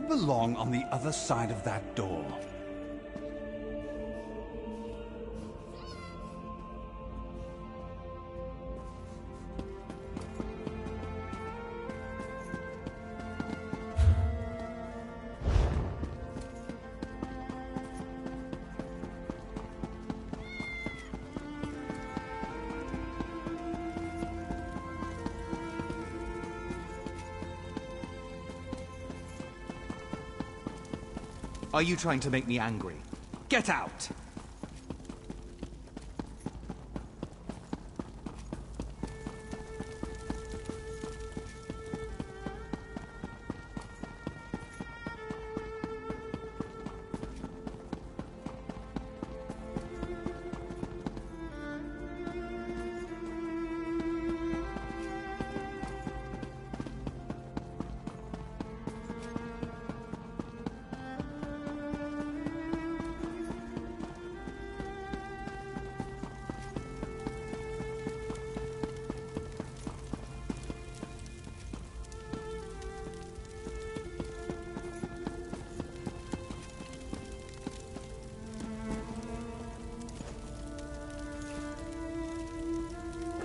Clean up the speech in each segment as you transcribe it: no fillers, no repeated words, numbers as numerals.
belong on the other side of that door. Are you trying to make me angry? Get out!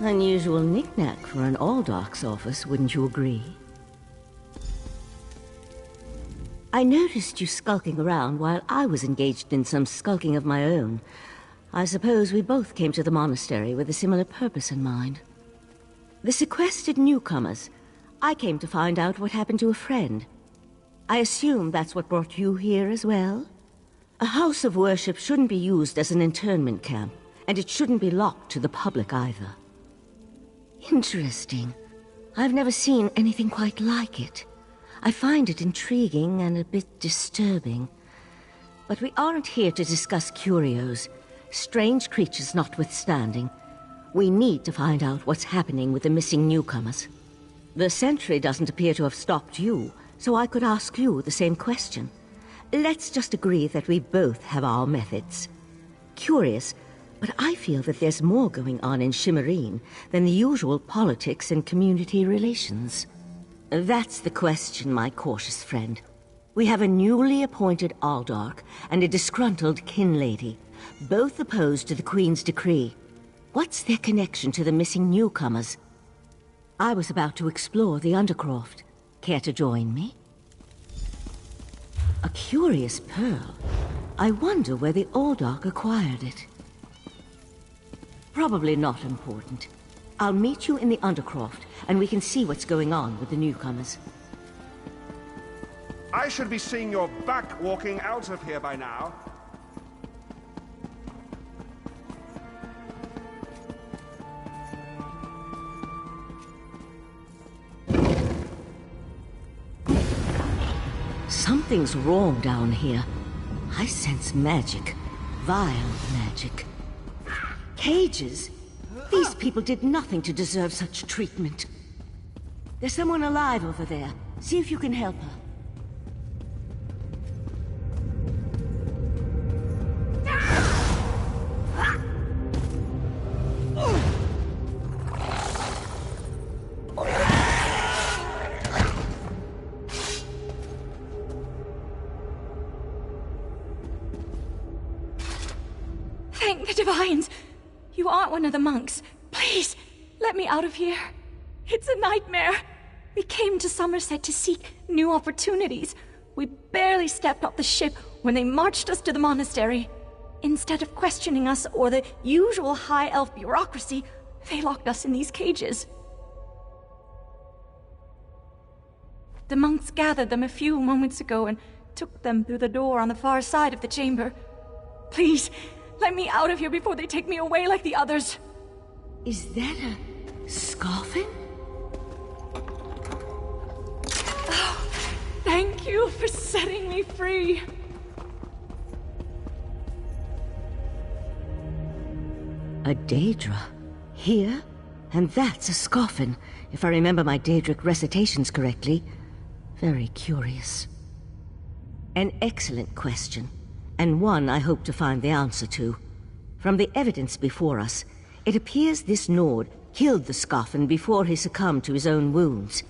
Unusual knick-knack for an Aldark's office, wouldn't you agree? I noticed you skulking around while I was engaged in some skulking of my own. I suppose we both came to the monastery with a similar purpose in mind. The sequestered newcomers. I came to find out what happened to a friend. I assume that's what brought you here as well? A house of worship shouldn't be used as an internment camp, and it shouldn't be locked to the public either. Interesting. I've never seen anything quite like it. I find it intriguing and a bit disturbing. But we aren't here to discuss curios. Strange creatures notwithstanding, we need to find out what's happening with the missing newcomers. The sentry doesn't appear to have stopped you, so I could ask you the same question. Let's just agree that we both have our methods. Curious, but I feel that there's more going on in Shimmerine than the usual politics and community relations. That's the question, my cautious friend. We have a newly appointed Aldark and a disgruntled kin lady, both opposed to the Queen's decree. What's their connection to the missing newcomers? I was about to explore the Undercroft. Care to join me? A curious pearl. I wonder where the Aldark acquired it. Probably not important. I'll meet you in the Undercroft, and we can see what's going on with the newcomers. I should be seeing your back walking out of here by now. Something's wrong down here. I sense magic. Vile magic. Cages? These people did nothing to deserve such treatment. There's someone alive over there. See if you can help her. Thank the Divines! You aren't one of the monks. Please, let me out of here. It's a nightmare. We came to Somerset to seek new opportunities. We barely stepped off the ship when they marched us to the monastery. Instead of questioning us or the usual high elf bureaucracy, they locked us in these cages. The monks gathered them a few moments ago and took them through the door on the far side of the chamber. Please, let me out of here before they take me away like the others. Is that a scoffin? Oh, thank you for setting me free. A Daedra. Here? And that's a scoffin, if I remember my Daedric recitations correctly. Very curious. An excellent question, and one I hope to find the answer to. From the evidence before us, it appears this Nord killed the Scoffin before he succumbed to his own wounds.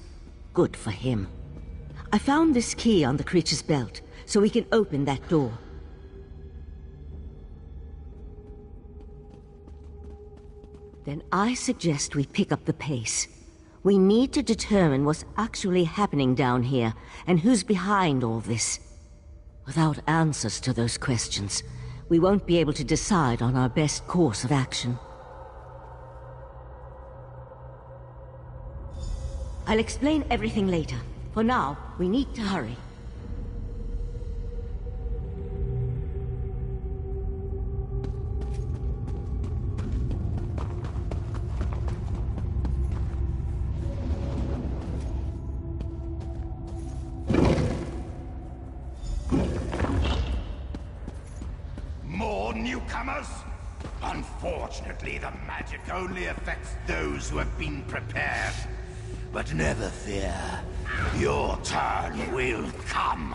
Good for him. I found this key on the creature's belt, so we can open that door. Then I suggest we pick up the pace. We need to determine what's actually happening down here, and who's behind all this. Without answers to those questions, we won't be able to decide on our best course of action. I'll explain everything later. For now, we need to hurry. More newcomers? Unfortunately, the magic only affects those who have been prepared. But never fear, your turn will come.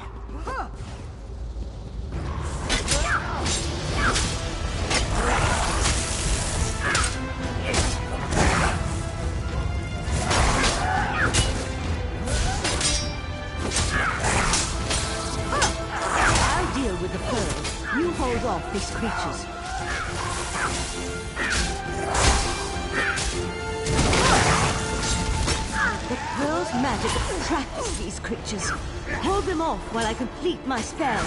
I'll deal with the pearls. You hold off these creatures. The pearl's magic attracts these creatures. Hold them off while I complete my spell.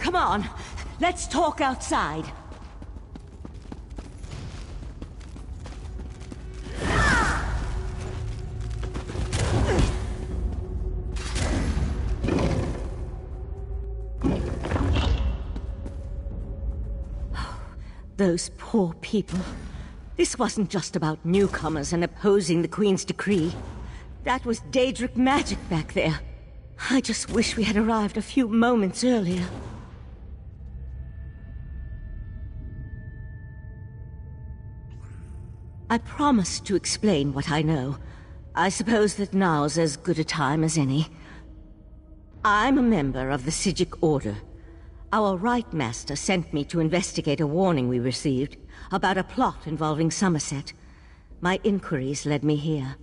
Come on, let's talk outside. Those poor people. This wasn't just about newcomers and opposing the Queen's decree. That was Daedric magic back there. I just wish we had arrived a few moments earlier. I promised to explain what I know. I suppose that now's as good a time as any. I'm a member of the Psijic Order. Our Right Master sent me to investigate a warning we received about a plot involving Somerset. My inquiries led me here.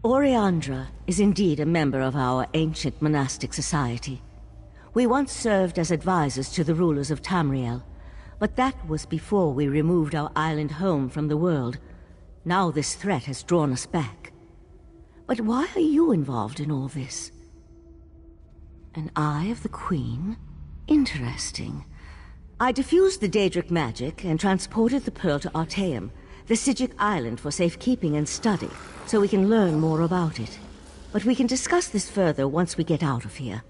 Oriandra is indeed a member of our ancient monastic society. We once served as advisors to the rulers of Tamriel, but that was before we removed our island home from the world. Now this threat has drawn us back. But why are you involved in all this? An Eye of the Queen? Interesting. I diffused the Daedric magic and transported the pearl to Artaeum, the Psijic island, for safekeeping and study, so we can learn more about it. But we can discuss this further once we get out of here.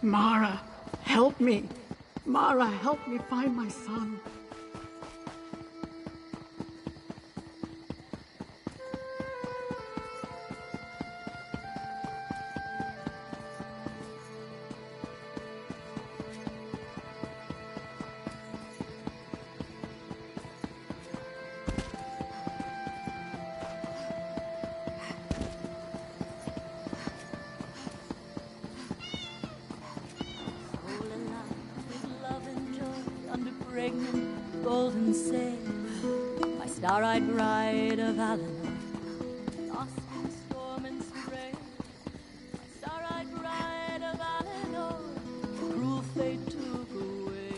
Mara, help me. Mara, help me find my son. fragrant golden sage, my star-eyed bride of Alanor, lost in storm and spray. My star-eyed bride of Alanor, cruel fate took away.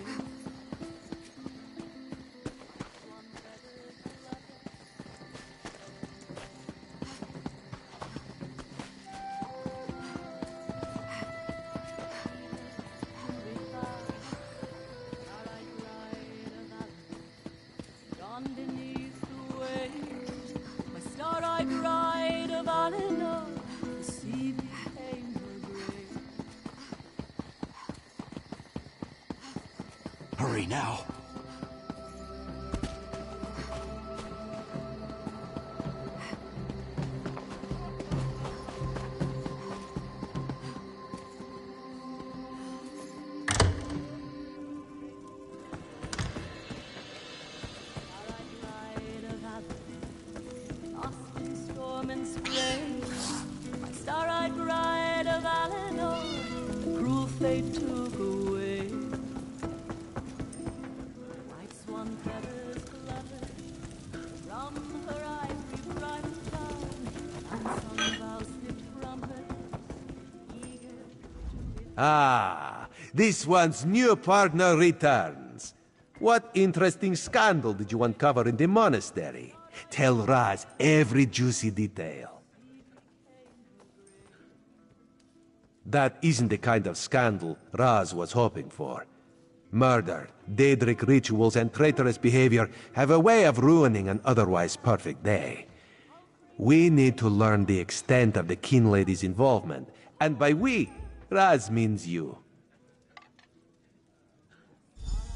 Gone beneath the waves, my star-eyed bride of Alanor, the sea became her grave. Hurry now. Lost in storm and spray, my star-eyed bride of Alanor, cruel fate took away. White swan feathers fluttered from her ivory bright gown, unsung vows slipped from her, eager Ah, this one's new partner returns. What interesting scandal did you uncover in the monastery? Tell Raz every juicy detail. That isn't the kind of scandal Raz was hoping for. Murder, Daedric rituals, and traitorous behavior have a way of ruining an otherwise perfect day. We need to learn the extent of the Kin Lady's involvement, and by we, Raz means you.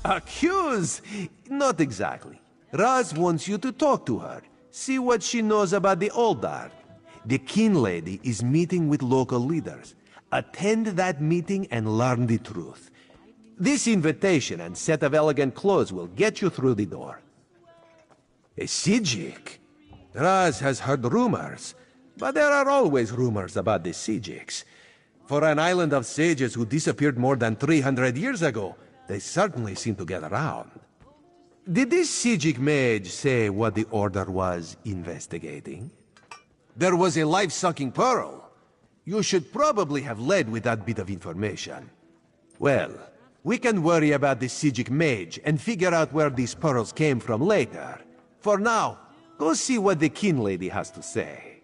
Accuse? Not exactly. Raz wants you to talk to her, see what she knows about the Oldar. The Kin Lady is meeting with local leaders. Attend that meeting and learn the truth. This invitation and set of elegant clothes will get you through the door. A Sijik? Raz has heard rumors, but there are always rumors about the Sijiks. For an island of sages who disappeared more than 300 years ago, they certainly seem to get around. Did this Sijik mage say what the Order was investigating? There was a life-sucking pearl. You should probably have led with that bit of information. Well, we can worry about the Sijik mage and figure out where these pearls came from later. For now, go see what the Kin Lady has to say.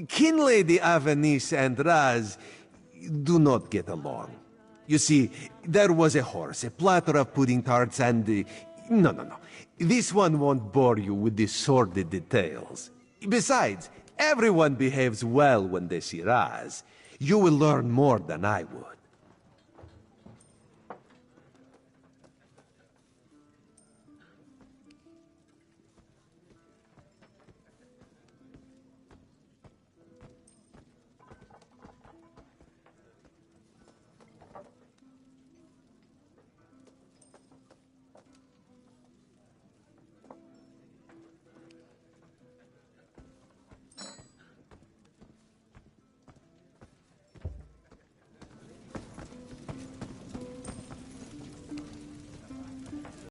Kin Lady Avanice and Raz do not get along. You see, there was a horse, a platter of pudding tarts, and... No. This one won't bore you with the sordid details. Besides, everyone behaves well when they see Raz. You will learn more than I would.